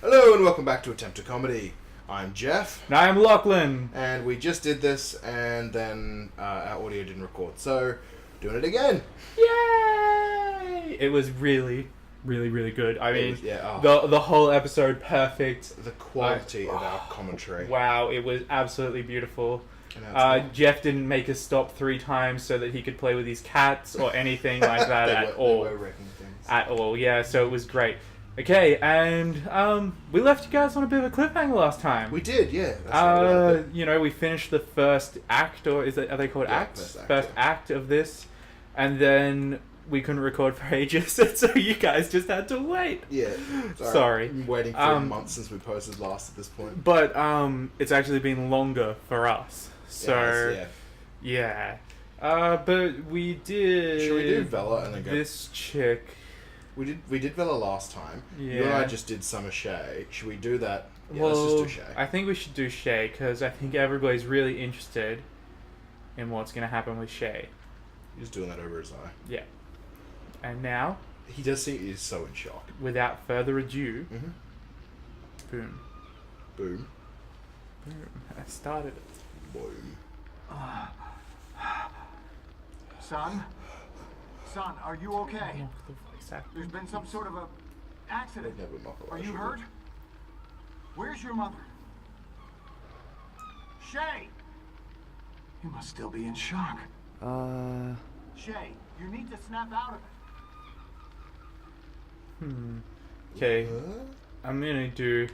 Hello and welcome back to Attempt to Comedy. I'm Geoff. And I'm Lachlan. And we just did this and then our audio didn't record. So, doing it again. Yay! It was really good. I mean, yeah, the whole episode perfect. The quality of our commentary. Wow, it was absolutely beautiful. Geoff didn't make us stop 3 times so that he could play with his cats or anything like that at all. They were wrecking things. At all, yeah, so it was great. Okay, and we left you guys on a bit of a cliffhanger last time. We did, yeah. That's right. We finished the first act, or are they called acts? First act of this, and then we couldn't record for ages, so you guys just had to wait. Yeah. Sorry. I've been waiting for a month since we posted last at this point. But it's actually been longer for us. So yeah. But we did. Should we do Vela and then go? This chick. We did Vela last time. Yeah. You and I just did Summer Shay. Should we do that? Yeah, Well, let's just do Shay. I think we should do Shay because I think everybody's really interested in what's going to happen with Shay. He's doing that over his eye. Yeah. And now, he does seem he's so in shock. Without further ado, boom. Boom. Boom. I started it. Boom. Son, are you okay? There's been some sort of a accident. Are you hurt? Where's your mother? Shay! You must still be in shock. Shay, you need to snap out of it. Okay. I'm gonna do...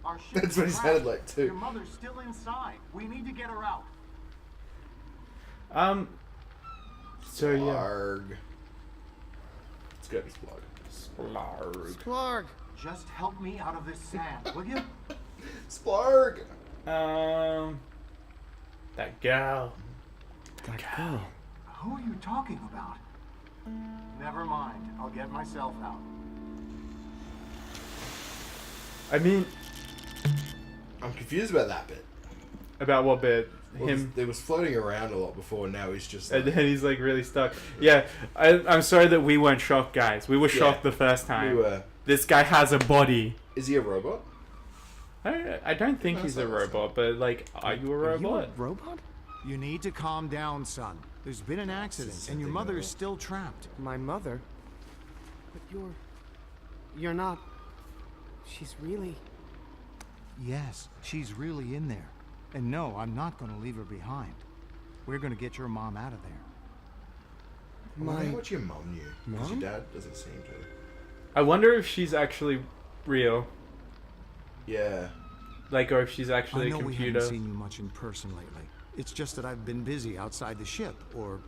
Our ship That's what he sounded like too. Your mother's still inside. We need to get her out. So yeah. Splarg. Let's go to Splarg. Splarg. Just help me out of this sand, will you? Splarg. That gal. That girl. Who are you talking about? Never mind. I'll get myself out. I mean... I'm confused about that bit. About what bit? Well, it was floating around a lot before, now he's just like... And then he's like really stuck. Yeah, I'm sorry that we weren't shocked, guys. We were shocked the first time. We were. This guy has a body. Is he a robot? I don't think he's a robot, but like, are you a robot? Are you a robot? You need to calm down, son. There's been an accident, and your mother is still trapped. My mother? But you're not... She's really... Yes, she's really in there. And no, I'm not going to leave her behind. We're going to get your mom out of there. I wonder what your mom knew. Because your dad doesn't seem to. I wonder if she's actually real. Yeah. Like, or if she's actually I know a computer. we haven't seen you much in person lately. It's just that I've been busy outside the ship, or,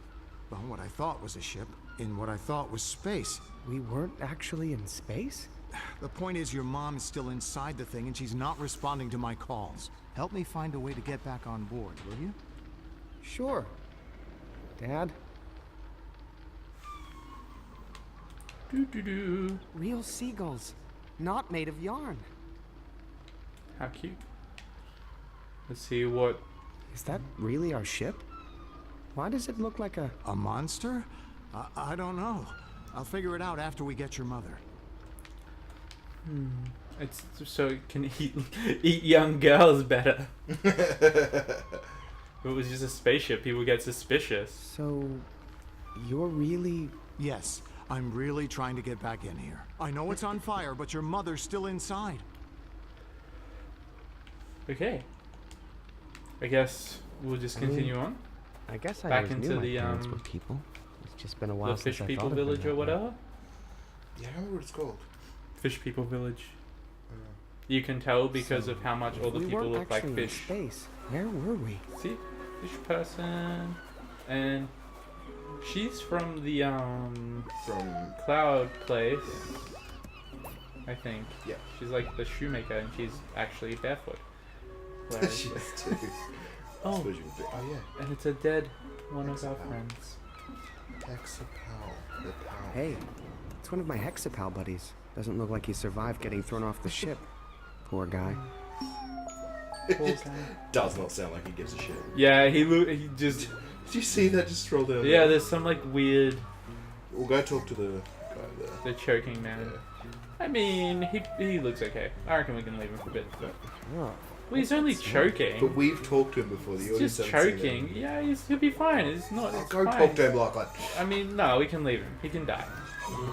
well, what I thought was a ship, in what I thought was space. We weren't actually in space? The point is your mom is still inside the thing and she's not responding to my calls. Help me find a way to get back on board, will you? Sure. Dad? Doo-doo-doo. Real seagulls. Not made of yarn. How cute. Let's see what... Is that really our ship? Why does it look like a... A monster? I don't know. I'll figure it out after we get your mother. It's so it can eat young girls better. If it was just a spaceship, people get suspicious. So... You're really... Yes, I'm really trying to get back in here. I know it's on fire, but your mother's still inside. Okay. I guess we'll just continue on. I guess I Back always into knew my the, parents were people. It's just been a while The since Fish I People thought of them Village that or way. whatever. Yeah, I remember what it's called. Fish People Village. You can tell because of how much all the We people weren't look like actually in fish. space. Where were we? See? Fish person. And she's from the From... Cloud place. I think. Yeah. She's like the shoemaker and she's actually barefoot. Whereas- She is too. Oh. I suppose you would be. Oh, yeah. And it's a dead one of our Hexapal. friends. Hexapal. The pal. Hey, it's one of my Hexapal buddies. Doesn't look like he survived getting thrown off the ship. Poor guy. It does not sound like he gives a shit. Yeah, he just... Did you see that just scroll down? Yeah, there's some like weird... We'll go talk to the vibe there. The choking man. I mean, he looks okay. I reckon we can leave him for a bit. But... Oh, Well, he's only choking. But we've talked to him before. The He's audience just haven't seen him. choking. Yeah, he'll be fine. It's not. It's Go fine. talk to him, Lachlan. I mean, no, we can leave him. He can die.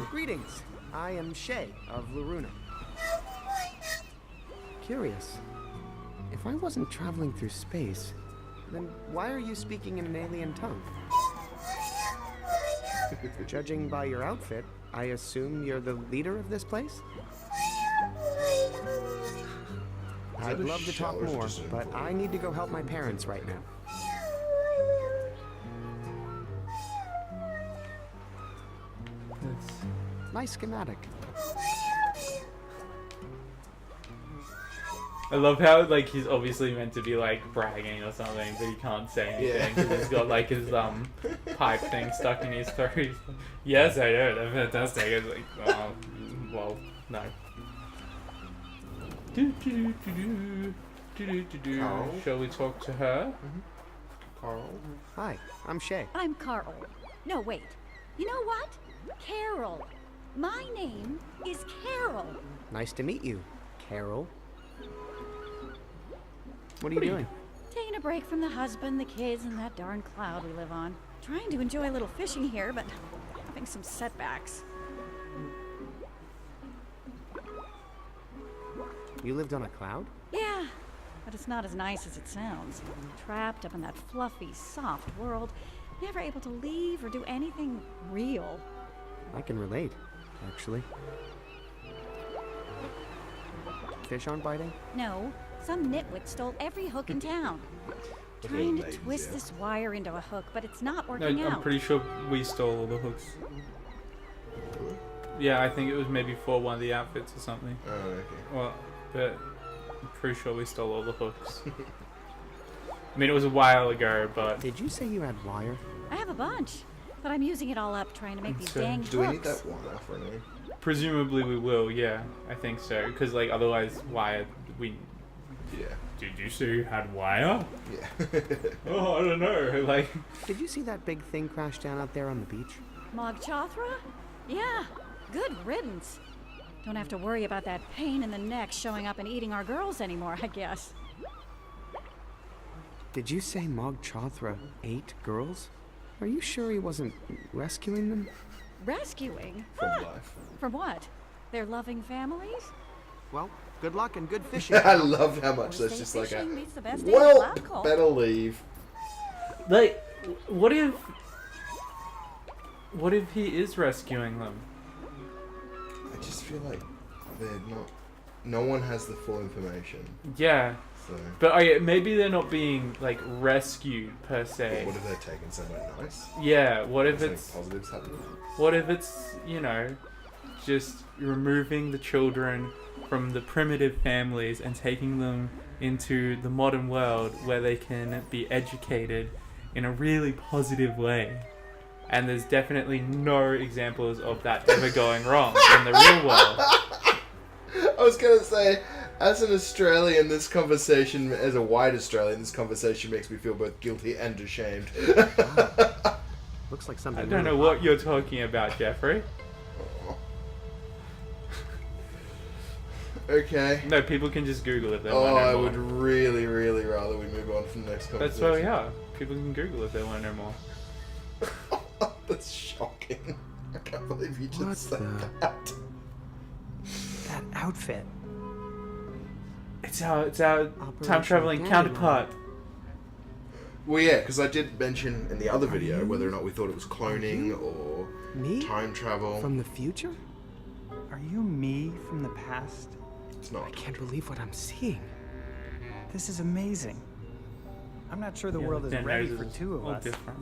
greetings. I am Shay of Loruna. Curious. If I wasn't traveling through space, then why are you speaking in an alien tongue? Judging by your outfit, I assume you're the leader of this place? I'd love to talk more, but I need to go help my parents right now. Nice schematic. I love how like he's obviously meant to be like bragging or something, but he can't say anything because he's got like his pipe thing stuck in his throat. He's like, yes, I know. That's fantastic. It's like, oh, well, no. Carl? Shall we talk to her? Carl? Hi, I'm Shay. I'm Carl. No, wait. You know what? Carol. My name is Carol. Nice to meet you, Carol. What are you doing? Taking a break from the husband, the kids, and that darn cloud we live on. Trying to enjoy a little fishing here, but having some setbacks. You lived on a cloud? Yeah, but it's not as nice as it sounds. Trapped up in that fluffy, soft world, never able to leave or do anything real. I can relate, actually. Fish aren't biting? No, some nitwit stole every hook in town. Trying to twist this wire into a hook, but it's not No, working out. I'm pretty sure we stole all the hooks. Yeah, I think it was maybe for one of the outfits or something. Oh, okay. Well, but I'm pretty sure we stole all the hooks. I mean, it was a while ago, but Did you say you had wire? I have a bunch, but I'm using it all up trying to make these So, dang Do we need hooks. that wire for anything? presumably we will. Yeah, I think so. Because like otherwise, why we? Yeah. Did you say you had wire? Yeah. Oh, I don't know. Like, Did you see that big thing crash down out there on the beach? Mog Chothra? Yeah, good riddance. Don't have to worry about that pain in the neck showing up and eating our girls anymore, I guess. Did you say Mog Chothra ate girls? Are you sure he wasn't rescuing them? Rescuing? From life. From what? Their loving families? Well, good luck and good fishing. I loved how much Worst that's day just like a. fishing beats the best day Well, of call. better leave. like, what if he is rescuing them? I just feel like they're not. No one has the full information. Yeah, So. but okay, maybe they're not being like rescued per se. What if they're taken somewhere nice? Yeah, what if Something it's positives happening? what if it's, you know, just removing the children from the primitive families and taking them into the modern world where they can be educated in a really positive way. And there's definitely no examples of that ever going wrong in the real world. I was gonna say, as an Australian, this conversation, as a white Australian, this conversation makes me feel both guilty and ashamed. Looks like something. I don't know what you're talking about, Jeffrey. Okay. No, people can just Google it. They Oh, want to know I more. would really, really rather we move on from the next That's conversation. where we are. People can Google it. They want to know more. That's shocking. I can't believe you just What said the- that. That outfit. It's our time traveling Dandelion. counterpart. Well, yeah, because I did mention in the other video whether or not we thought it was cloning or Me? time travel. From the future? Are you me from the past? It's I not. can't believe what I'm seeing. This is amazing. I'm not sure the Yeah, world but is their ready noses for two of all us. different.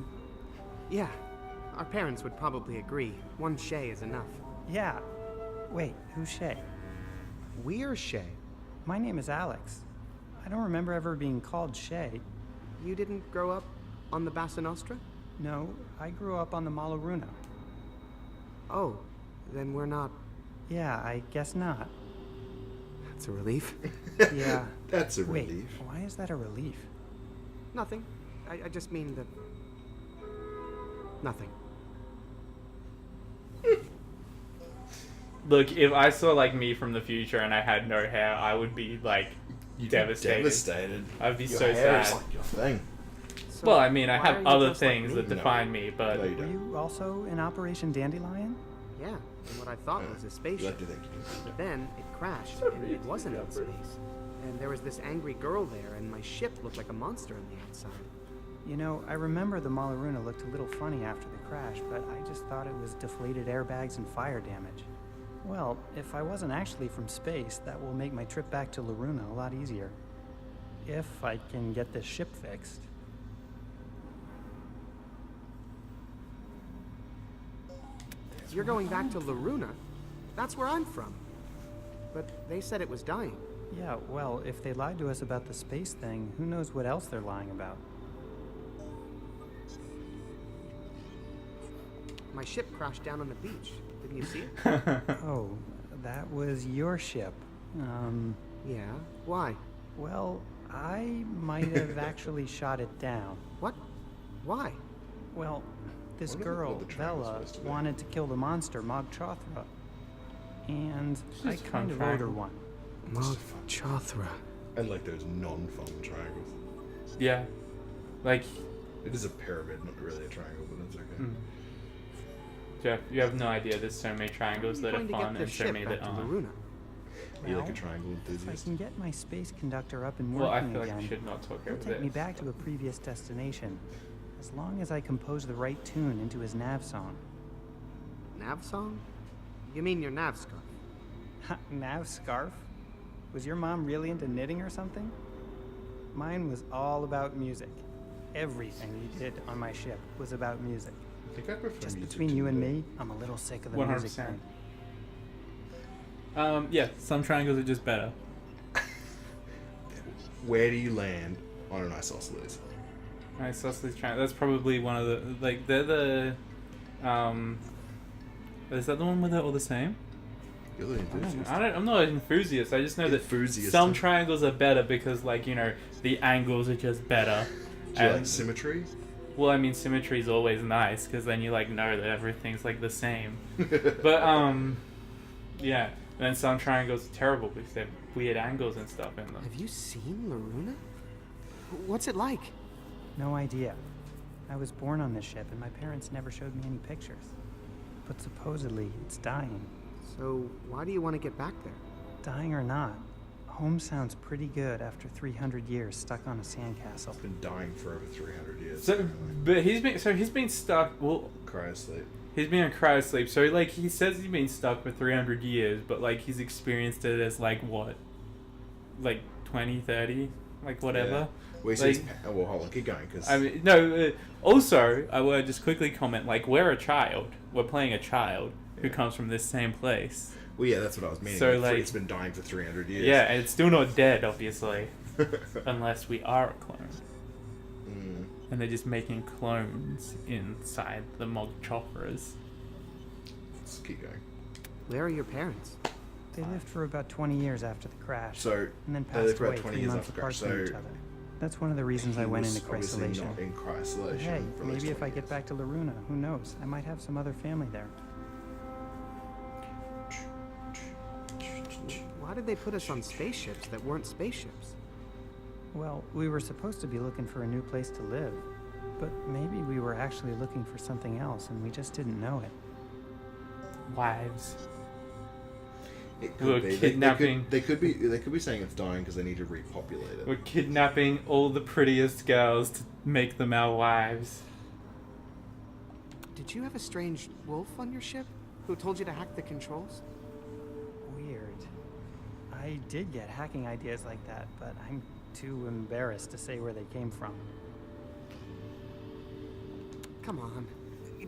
Yeah, our parents would probably agree. One Shay is enough. Yeah. Wait, who's Shay? We're Shay. My name is Alex. I don't remember ever being called Shay. You didn't grow up on the Bassa Nostra? No, I grew up on the Malaruna. Oh, then we're not. Yeah, I guess not. That's a relief. Yeah. That's a Wait, relief. why is that a relief? Nothing. I just mean that. Nothing. Look, if I saw like me from the future and I had no hair, I would be like devastated. Devastated. I'd be Your so hair sad. is like your thing. So Well, I mean, I why are have you other just like things me? that define me, but No, you Were don't. you also in Operation Dandelion? Yeah, and what I thought was a You spaceship. like to think you do. But then it crashed, and it wasn't in space. And there was this angry girl there, and my ship looked like a monster on the outside. You know, I remember the Malaruna looked a little funny after the crash, but I just thought it was deflated airbags and fire damage. Well, if I wasn't actually from space, that will make my trip back to Laruna a lot easier. If I can get this ship fixed. You're going back to Laruna? That's where I'm from. But they said it was dying. Yeah, well, if they lied to us about the space thing, who knows what else they're lying about? My ship crashed down on the beach. Didn't you see it? Oh, that was your ship. Yeah. Why? Well, I might have actually shot it down. What? Why? Well, this Wonder girl, what the triangle's Bella, supposed to be. wanted to kill the monster, Mog Chothra. And I just kind of fun owed her triangle. one. Mog Chothra. And like those non-fun triangles. yeah, like It is a pyramid, not really a triangle, but that's okay. Geoff, you have no idea. There's so many triangles that are Trying to get fun their and so ship many back that to aren't. Laruna. Are you like a Well, triangle If I enthusiast? can get my space conductor up and Well, I working feel like again, we should not talk he'll over take me this. back to a previous destination. As long as I compose the right tune into his nav song. Nav song? You mean your nav scarf? Nav scarf? Was your mom really into knitting or something? Mine was all about music. Everything you did on my ship was about music. I think I prefer Just music between to you and the- me, I'm a little sick of the music 100%. thing. Yeah, some triangles are just better. Where do you land on an isosceles? Isosceles triangle. That's probably one of the like they're the Is that the one where they're all the same? You're the enthusiast. I'm not an enthusiast. I just know that Enthusiast. some triangles are better because, like, you know, the angles are just better. Do you like And- symmetry? Well, I mean, symmetry is always nice because then you like know that everything's like the same. But yeah. And then some triangles are terrible because they have weird angles and stuff in them. Have you seen Laruna? What's it like? No idea. I was born on this ship and my parents never showed me any pictures. But supposedly it's dying. So, why do you want to get back there? Dying or not, home sounds pretty good after 300 years stuck on a sandcastle. It's been dying for over 300 years. So, apparently. but he's been stuck. Well, Cryosleep. he's been in cryosleep. So like he says he's been stuck for 300 years, but like he's experienced it as like what, like 20, 30, like whatever. Yeah. Well, he Like- says, well, hold on, keep going, because... I mean, no. Also, I will just quickly comment. Like, we're a child. We're playing a child who Yeah. comes from this same place. Well, yeah, that's what I was meaning. So, like- it's been dying for 300 years. Yeah, and it's still not dead, obviously, unless we are a clone. Mm. And they're just making clones inside the Mog Chothras. Let's keep going. Where are your parents? They lived for about 20 years after the crash. So, and then they lived passed for about away 20 3 years months after the apart crash, from so each other. That's one of the reasons I he went was into obviously crysolation. not in But crysolation hey, for those maybe if 20 I get years. back to Laruna, who knows? I might have some other family there. Why did they put us on spaceships that weren't spaceships? Well, we were supposed to be looking for a new place to live. But maybe we were actually looking for something else and we just didn't know it. Wives. It We're could be. kidnapping- They could be saying it's dying because they need to repopulate it. We're kidnapping all the prettiest girls to make them our wives. Did you have a strange wolf on your ship who told you to hack the controls? Weird. I did get hacking ideas like that, but I'm too embarrassed to say where they came from. Come on.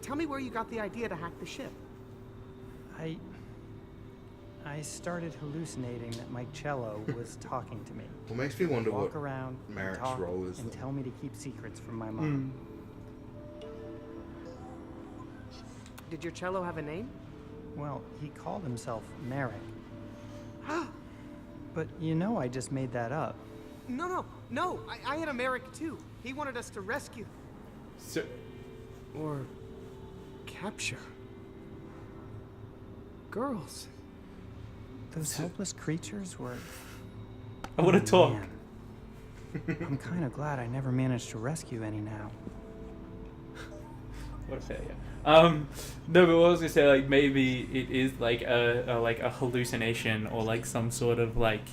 Tell me where you got the idea to hack the ship. I started hallucinating that my cello was talking to me. What makes me wonder Walk what around, and Merrick's talk, role is and then. tell me to keep secrets from my mom. Did your cello have a name? Well, he called himself Merrick. But you know I just made that up. No. I had a Merrick too. He wanted us to rescue So, or capture girls. Those helpless creatures were... I want to talk. Man. I'm kind of glad I never managed to rescue any now. What a failure. No, but what I was gonna say, like, maybe it is like a hallucination or like some sort of like,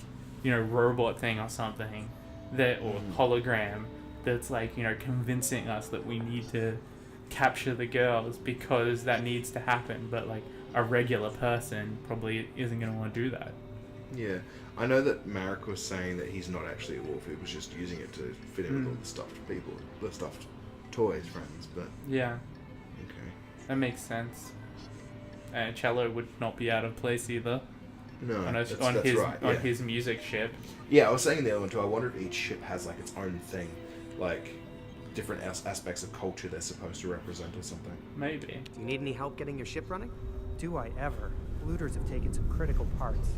robot thing or something or hologram that's like, convincing us that we need to capture the girls because that needs to happen, but like a regular person probably isn't gonna want to do that. Yeah, I know that Marek was saying that he's not actually a wolf. He was just using it to fit in with all the stuffed people, the stuffed toys, friends. But yeah, okay, that makes sense. And cello would not be out of place either. No, on that's right. Yeah. On his music ship. Yeah, I was saying the other one too. I wonder if each ship has like its own thing, like different aspects of culture they're supposed to represent or something. Maybe. Do you need any help getting your ship running? Do I ever? Looters have taken some critical parts.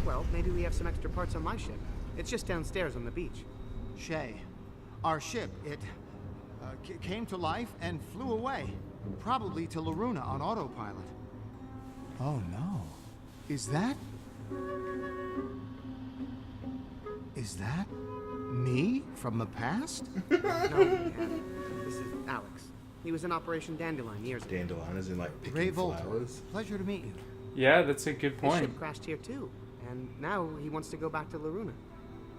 Well, maybe we have some extra parts on my ship. It's just downstairs on the beach. Shay, our ship, it came to life and flew away. Probably to Loruna on autopilot. Oh no. Is that me from the past? No, man. This is Alex. He was in Operation Dandelion years ago. Dandelion is in like picking Ray Volta. flowers. Pleasure to meet you. Yeah, that's a good His point. ship crashed here too, and now he wants to go back to Loruna.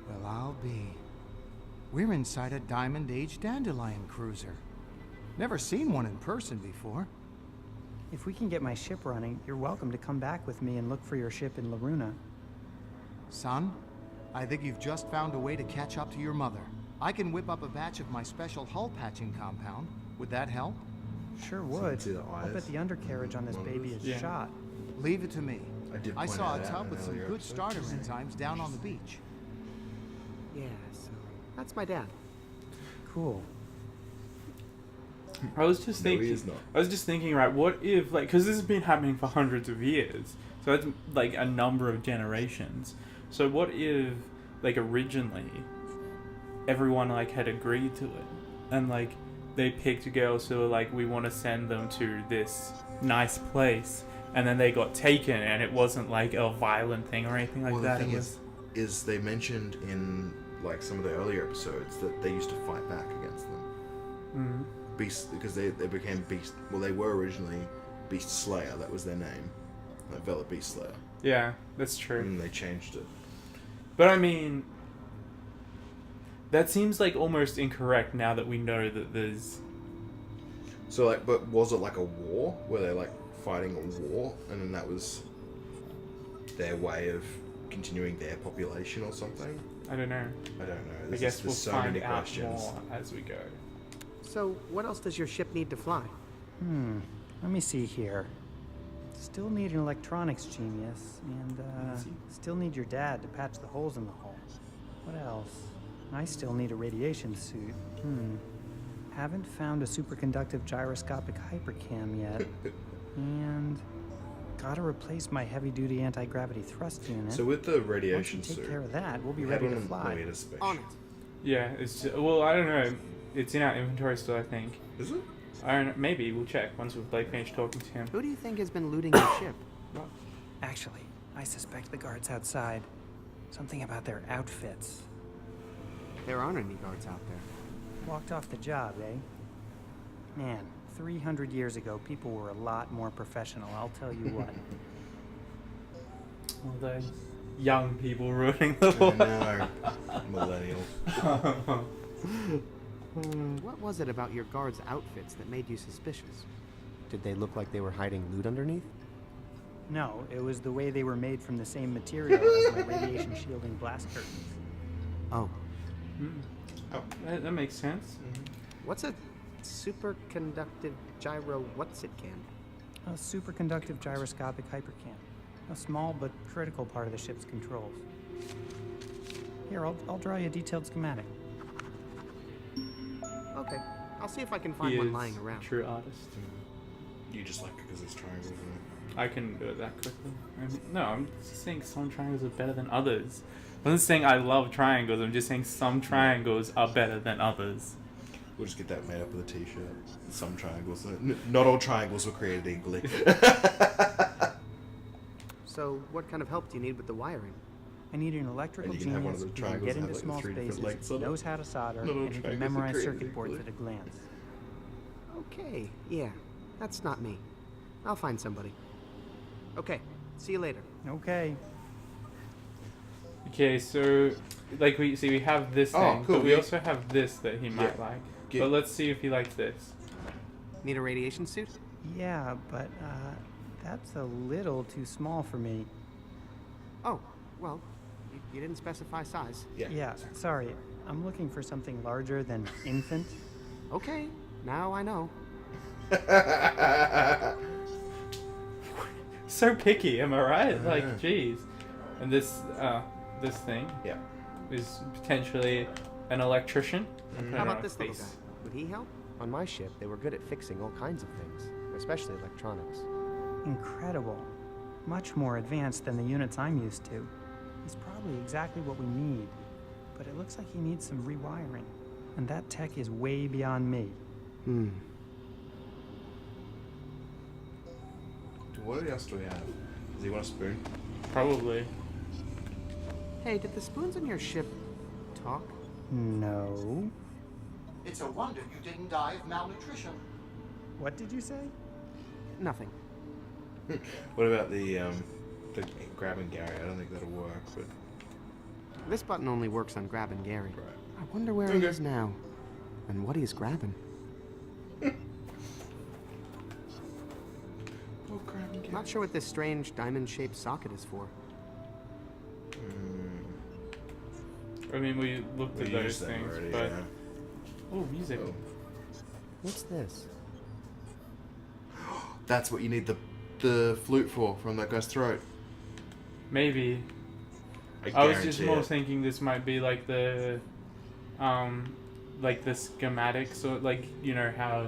Well, I'll be. We're inside a Diamond Age Dandelion cruiser. Never seen one in person before. If we can get my ship running, you're welcome to come back with me and look for your ship in Loruna. Son, I think you've just found a way to catch up to your mother. I can whip up a batch of my special hull patching compound. Would that help? Sure So you would. can see the I'll bet eyes. the undercarriage on this baby is Yeah. shot. Leave it to me. I saw a that tub in with an some earlier good episode. starter enzymes down on the beach. Yeah, so that's my dad. Cool. I was just No, he thinking. is not. I was just thinking, right? What if, like, because this has been happening for hundreds of years, so that's like a number of generations. So what if, like, originally, everyone like had agreed to it, and like they picked girls who were like, we want to send them to this nice place, and then they got taken, and it wasn't like a violent thing or anything like Well, that. the It thing was is they mentioned in like some of the earlier episodes that they used to fight back against them. Beast, because they became Beast. Well, they were originally Beast Slayer. That was their name, like Velvet Beast Slayer. yeah, that's true. And they changed it. But I mean, that seems like almost incorrect now that we know that there's. So like, but was it like a war? Were they like fighting a war, and then that was their way of continuing their population or something? I don't know. I don't know. I guess we'll there's so find many out questions. more as we go. So, what else does your ship need to fly? Let me see here. Still need an electronics genius, and still need your dad to patch the holes in the hull. What else? I still need a radiation suit. Haven't found a superconductive gyroscopic hypercam yet. And gotta replace my heavy-duty anti-gravity thrust unit. So with the Once radiation you take suit, care of that, we'll be we had ready one to fly. employee to space. On it. Yeah, it's just, well, I don't know. It's in our inventory still, I think. Is it? I don't know. Maybe we'll check once we've like finished talking to him. Who do you think has been looting your ship? Actually, I suspect the guards outside. Something about their outfits. There aren't any guards out there. Walked off the job, eh? Man, 300 years ago, people were a lot more professional, I'll tell you what. All those young people ruining the world. I know. Millennials. What was it about your guards' outfits that made you suspicious? Did they look like they were hiding loot underneath? No, it was the way they were made from the same material as my radiation shielding blast curtains. Oh. Oh. That makes sense. What's a superconductive gyro what's-it-can? A superconductive gyroscopic hypercam. A small but critical part of the ship's controls. Here, I'll draw you a detailed schematic. Okay. I'll see if I can find He one is lying around. true artist. You just like it because it's triangles, isn't it? I can do it that quickly. No, I'm just saying some triangles are better than others. I wasn't saying I love triangles. I'm just saying some triangles are better than others. We'll just get that made up with a t-shirt. Some triangles. Not all triangles were created equally. So, what kind of help do you need with the wiring? I need an electrical And you can have one of genius the who can triangles get and into have, like, small the 3 different spaces, lengths on it. knows how to solder, Little and who can triangles are memorize crazy, circuit boards actually. at a glance. Okay, yeah. That's not me. I'll find somebody. Okay, see you later. Okay. Okay, so like we have this Oh, thing, cool, but we yeah. also have this that he might like. Get- But let's see if he likes this. Need a radiation suit? Yeah, but, that's a little too small for me. Oh, well, you didn't specify size. Yeah. Yeah, sorry. I'm looking for something larger than infant. Okay, now I know. So picky, am I right? Yeah. Like, jeez. And this thing Yeah. is potentially an electrician. I'll put it How on about a this little guy? face. Would he help? On my ship, they were good at fixing all kinds of things, especially electronics. Incredible. Much more advanced than the units I'm used to. He's probably exactly what we need. But it looks like he needs some rewiring. And that tech is way beyond me. What else do we have? Does he want a spoon? Probably. Hey, did the spoons in your ship talk? No. It's a wonder you didn't die of malnutrition. What did you say? Nothing. What about the grab and Gary? I don't think that'll work, but This button only works on grabbing Gary. right. I wonder where he is now. And what he's grabbing. Oh, grab and Gary. Not sure what this strange diamond-shaped socket is for. I mean, we looked at We those used them things, already, but yeah. oh, music. Oh. What's this? That's what you need the flute for from that guy's throat. Maybe. I I was just guarantee more it. thinking this might be like the schematics, or like, you know how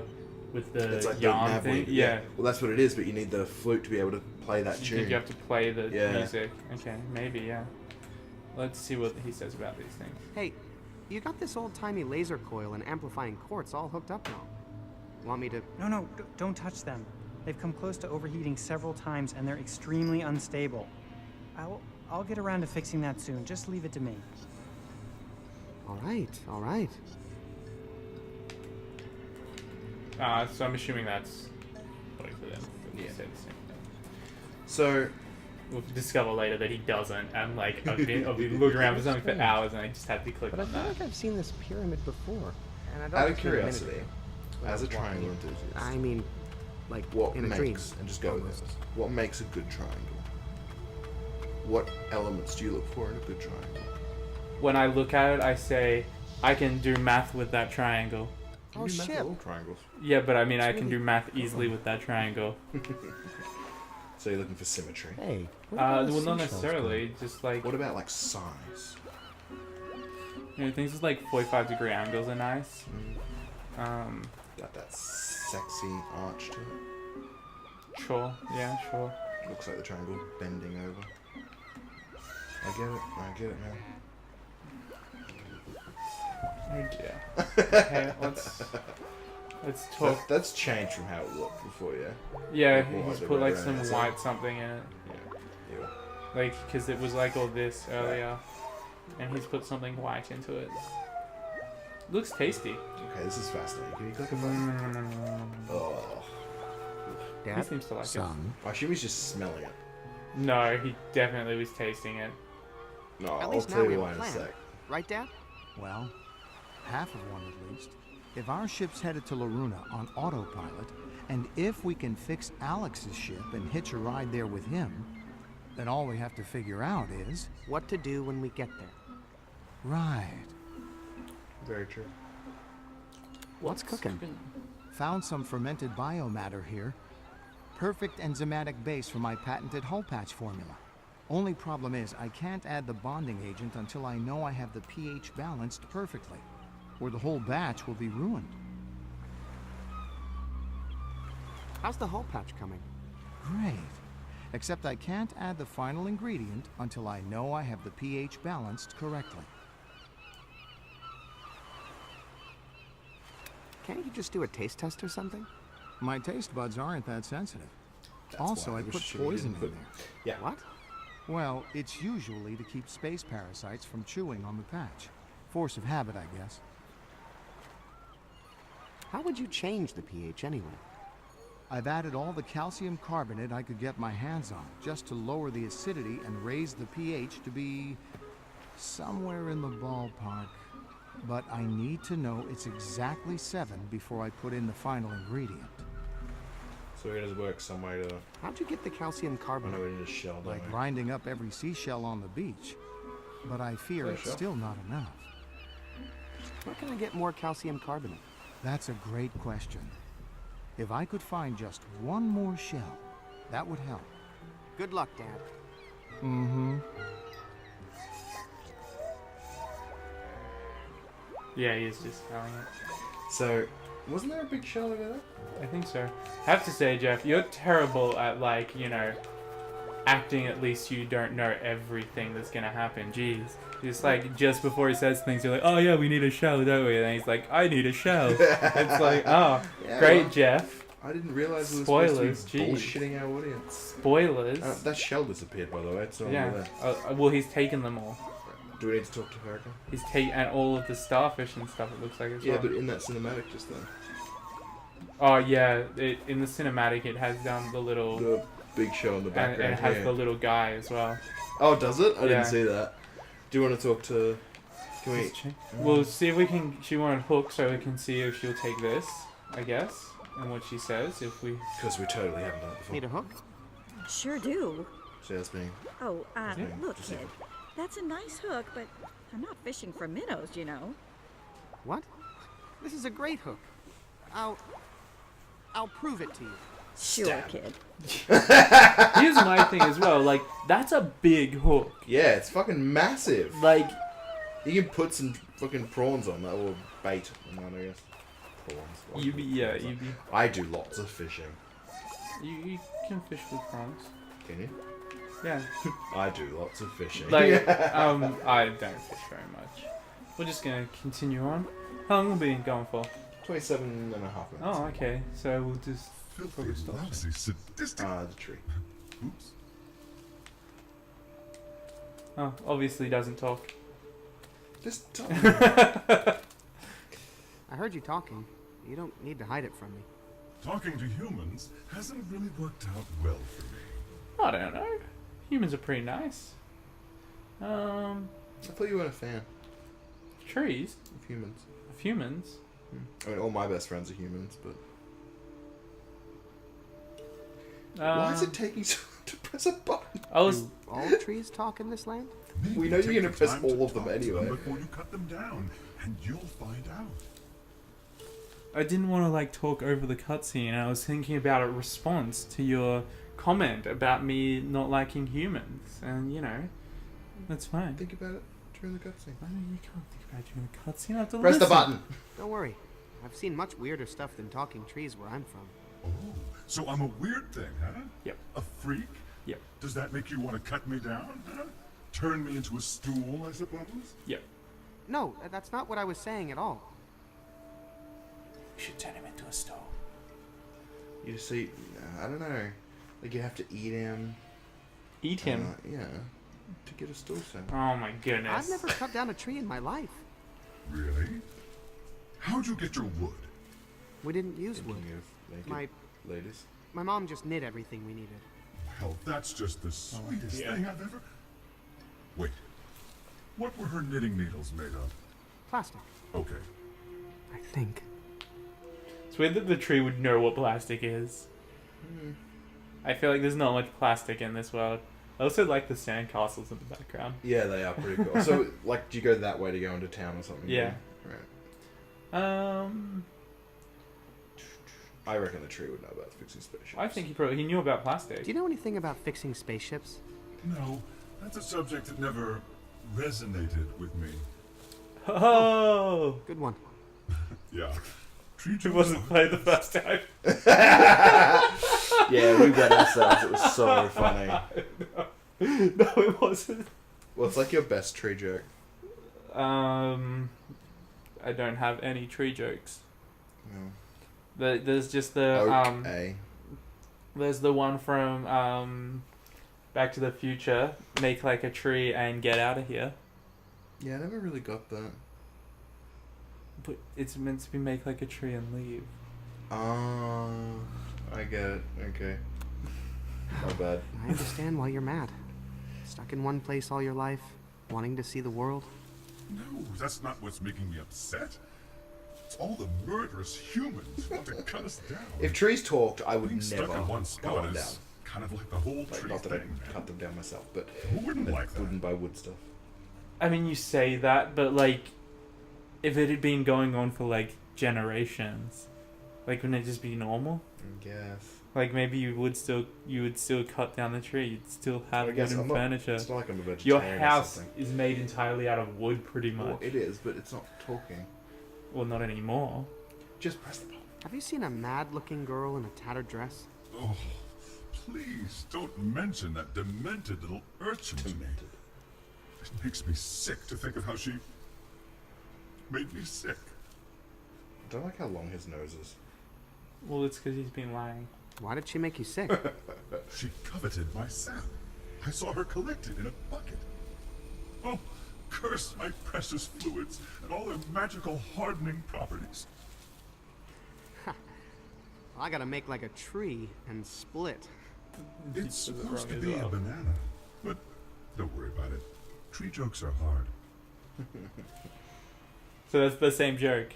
with the It's like the yarn nav thing. lead, Yeah. Well, that's what it is, but you need the flute to be able to play that You tune. think you have to play the Yeah. music? Okay, maybe, yeah. Let's see what he says about these things. Hey, you got this old-timey laser coil and amplifying quartz all hooked up now. Want me to... No, don't touch them. They've come close to overheating several times and they're extremely unstable. I'll get around to fixing that soon. Just leave it to me. All right, all right. So I'm assuming that's what for them. He Yeah. said the same thing. So We'll discover later that he doesn't, and like I've been looking around for something for hours, and I just had to click But I on feel that. like I've seen this pyramid before. And I don't out of think in a minute curiosity, ago, as a well, triangle enthusiast, I mean, like what in a makes dream. and just go with almost. this. What makes a good triangle? What elements do you look for in a good triangle? When I look at it, I say, I can do math with that triangle. Can Oh, you map shit. all triangles? Yeah, but I mean, I It's can do really math easily with that triangle. So you're looking for symmetry. Hey. Well, not necessarily. Just like, What about like size? you know, things with like 45-degree angles are nice. Got that sexy arch to it. Sure. Yeah, sure. Looks like the triangle bending over. I get it now. Yeah. Okay, let's talk. That's changed from how it looked before, yeah? Yeah, Well, he's the put like red some is white something in it. Yeah. Ew. Like, because it was like all this earlier. And he's put something white into it. Looks tasty. Okay, this is fascinating. Can you click a button? Oh. He Dad? seems to like it. Son, I assume he's just smelling it. No, he definitely was tasting it. No, At I'll least now tell we you have why a in a plan. sec. Right, Dad? well, half of one at least. If our ship's headed to Loruna on autopilot, and if we can fix Alex's ship and hitch a ride there with him, then all we have to figure out is... What to do when we get there. Right. Very true. What's cooking? Found some fermented biomatter here. Perfect enzymatic base for my patented hull patch formula. Only problem is, I can't add the bonding agent until I know I have the pH balanced perfectly, or the whole batch will be ruined. How's the hull patch coming? Great. Except I can't add the final ingredient until I know I have the pH balanced correctly. Can't you just do a taste test or something? My taste buds aren't that sensitive. That's Also, why I was put sure you poison didn't in put- there. Yeah. What? Well, it's usually to keep space parasites from chewing on the patch. Force of habit, I guess. How would you change the pH anyway? I've added all the calcium carbonate I could get my hands on, just to lower the acidity and raise the pH to be somewhere in the ballpark. But I need to know it's exactly 7 before I put in the final ingredient. So it does work some way to... How'd you get the calcium I know carbonate? we need a shell, don't Like we? grinding up every seashell on the beach. But I fear Yeah, it's sure. still not enough. Where can I get more calcium carbonate? That's a great question. If I could find just one more shell, that would help. Good luck, Dad. Mm-hmm. Yeah, he's just telling it. So, wasn't there a big shell over there? I think so. I have to say, Geoff, you're terrible at, like, you know, acting at least you don't know everything that's gonna happen. Jeez. Just like, just before he says things, you're like, oh yeah, we need a shell, don't we? And then he's like, I need a shell. It's like, oh, Yeah, great, well, Jeff. I didn't realise we were Spoilers, supposed to be jeez. bullshitting our audience. Spoilers. That shell disappeared, by the way. It's not Yeah. over there. Well, he's taken them all. Do we need to talk to Farrakhan? He's taken, and all of the starfish and stuff, it looks like as Yeah, well. but in that cinematic just then. Oh yeah, in the cinematic it has the little The big shell in the and background. it has here. the little guy as well. Oh, does it? I Yeah. didn't see that. Do you want to talk to... Can we... Let's check. We'll see if we can. She wanted hook, so we can see if she'll take this, I guess, and what she says. If we. Because we totally haven't done it before. Need a hook? Sure do. So that's me. Oh, Yeah. look, Just- kid. That's a nice hook, but I'm not fishing for minnows, you know. What? This is a great hook. I'll prove it to you. Sure, Stab. kid. Here's my thing as well. Like that's a big hook. Yeah, it's fucking massive. Like You can put some fucking prawns on that, or bait on that, I guess. Prawns. you be. I do lots of fishing. You can fish with prawns. Can you? Yeah. I do lots of fishing. Like I don't fish very much. We're just gonna continue on. How long have we been going for? 27 and a half minutes. Oh, okay. So we'll just Filthy, probably stop. lousy, sadistic. The tree. Oops. Oh, obviously doesn't talk. Just tell I heard you talking. You don't need to hide it from me. Talking to humans hasn't really worked out well for me. I don't know. Humans are pretty nice. I thought you weren't a fan Trees of humans. of humans. I mean, all my best friends are humans, but... Why is it taking so long to press a button? I was. Do all trees talk in this land? Maybe We know you're take gonna the press time to all of them talk to anyway. before you cut them down, and you'll find out. I didn't want to like talk over the cutscene. I was thinking about a response to your comment about me not liking humans, and you know, that's fine. Think about it during the cutscene. Oh, you can't think about it during the cutscene. I have to Press the listen. button. Don't worry. I've seen much weirder stuff than talking trees where I'm from. Oh, so I'm a weird thing, huh? Yep. A freak? Yep. Does that make you want to cut me down, huh? Turn me into a stool, I suppose? Yep. No, that's not what I was saying at all. We should turn him into a stone. You just see, I don't know. Like you have to eat him. Eat him. Yeah. To get a stool sound. Oh my goodness. I've never cut down a tree in my life. Really? How'd you get your wood? We didn't use wood. Thinking of naked My ladies. my mom just knit everything we needed. Well, that's just the sweetest yeah. thing I've ever... Wait. What were her knitting needles made of? Plastic, Okay. I think. It's weird that the tree would know what plastic is. I feel like there's not much plastic in this world. I also like the sandcastles in the background. Yeah, they are pretty cool. So, like, do you go that way to go into town or something? Yeah. Right. I reckon the tree would know about fixing spaceships. I think he knew about plastic. Do you know anything about fixing spaceships? No, that's a subject that never resonated with me. Oh, Good one. Yeah. Tree it jokes wasn't are- played the first time. Yeah, we wet ourselves. It was so funny. No, it wasn't. What's like your best tree joke? I don't have any tree jokes. No. There's just the Okay. there's the one from Back to the Future, make like a tree and get out of here. Yeah, I never really got that. But it's meant to be make like a tree and leave. Oh, I get it. Okay. My bad. I understand why you're mad. Stuck in one place all your life, wanting to see the world. No, that's not what's making me upset. It's all the murderous humans who want to cut us down. If trees talked, I would Being never stuck in one cut spot them down. is kind of like the whole Like, tree not that thing, I'd man. cut them down myself, but Who wouldn't like that? wouldn't buy wood stuff. I mean, you say that, but like, if it had been going on for like generations, like wouldn't it just be normal? I guess. Like maybe you would still cut down the tree. You'd still have I guess wooden I'm not, furniture. it's not like I'm a Your vegetarian house or something. is made entirely out of wood, pretty much. Well, it is, but it's not talking. Well, not anymore. Just press the button. Have you seen a mad-looking girl in a tattered dress? Oh, please don't mention that demented little urchin to me. It makes me sick to think of how she made me sick. I don't like how long his nose is. Well, it's because he's been lying. Why did she make you sick? She coveted my sap. I saw her collect it in a bucket. Oh, curse my precious fluids and all their magical hardening properties. I gotta make like a tree and split. It's says it supposed to wrong as be well. a banana, but don't worry about it. Tree jokes are hard. So that's the same joke,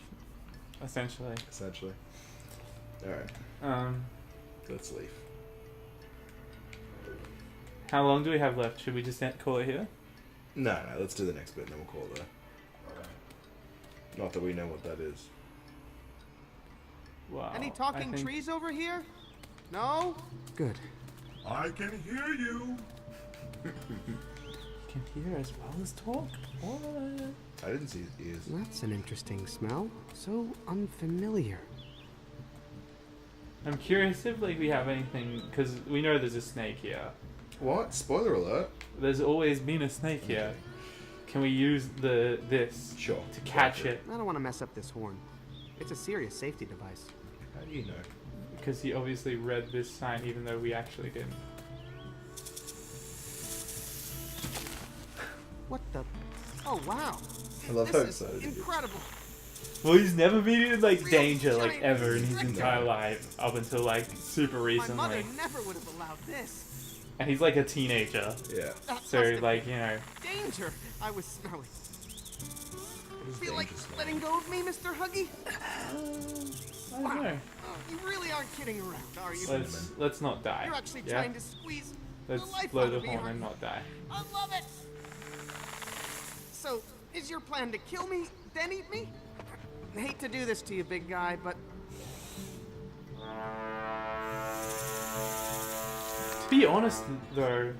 essentially. Essentially. Alright, let's leave. How long do we have left? Should we just call it here? No, let's do the next bit and then we'll call it there. Not that we know what that is. Wow. Any I talking think- trees over here? No? Good. I can hear you. Can hear as well as talk? What? I didn't see his ears. That's an interesting smell. So unfamiliar. I'm curious if like we have anything, because we know there's a snake here. What? Spoiler alert. There's always been a snake here. Can we use this Sure. to catch it? I don't want to mess up this horn. It's a serious safety device. How do you know? Because he obviously read this sign, even though we actually didn't. What the? Oh wow! I love how This is excited he is. incredible. Well, he's never been in like Real danger like giant ever in his snake. entire life up until like super My mother recently, never would have allowed this. and he's like a teenager. Yeah. That So must have like been you know, danger. I was smelling. What is Feel like danger smell? letting go of me, Mr. Huggy? I don't know. You really aren't kidding around, are you? Let's not die. You're actually Yeah. trying to squeeze the Let's life blow out the of me, horn aren't and you? not die. I love it. So, is your plan to kill me, then eat me? I hate to do this to you, big guy, but To be honest though,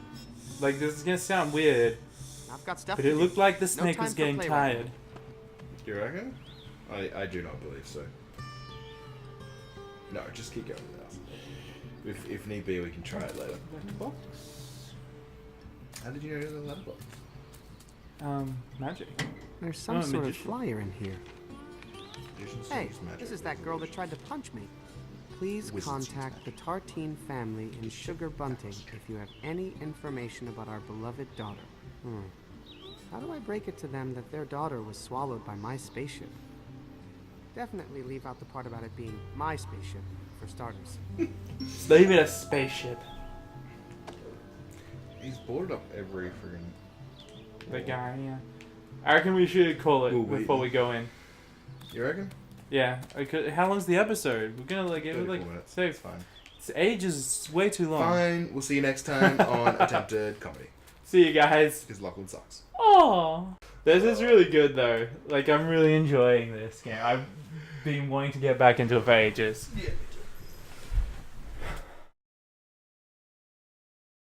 like this is gonna sound weird, I've got stuff but to it do. looked like the No snake time was for getting play right tired. You reckon? I do not believe so. No, just keep going with us. If need be, we can try it later. Letterbox? How did you know the letterbox? Magic. There's some Oh, sort of magician. flyer in here. Magicians Hey, use magic. this is that girl that tried to punch me. Please Wizards use contact the Tartine family in Sugar Bunting if you have any information about our beloved daughter. How do I break it to them that their daughter was swallowed by my spaceship? Definitely leave out the part about it being my spaceship, for starters. It's not even a spaceship. He's boarded up every friggin'. The guy, yeah. I reckon we should call it Ooh, wait. before we go in. You reckon? Yeah. How long's the episode? We're gonna like give it 34 like minutes. six. It's fine. It's ages. It's way too long. Fine. We'll see you next time on Attempted Comedy. See you guys. Because Lachlan sucks. Oh, this is really good though. Like I'm really enjoying this game. I've been wanting to get back into it for ages. Yeah.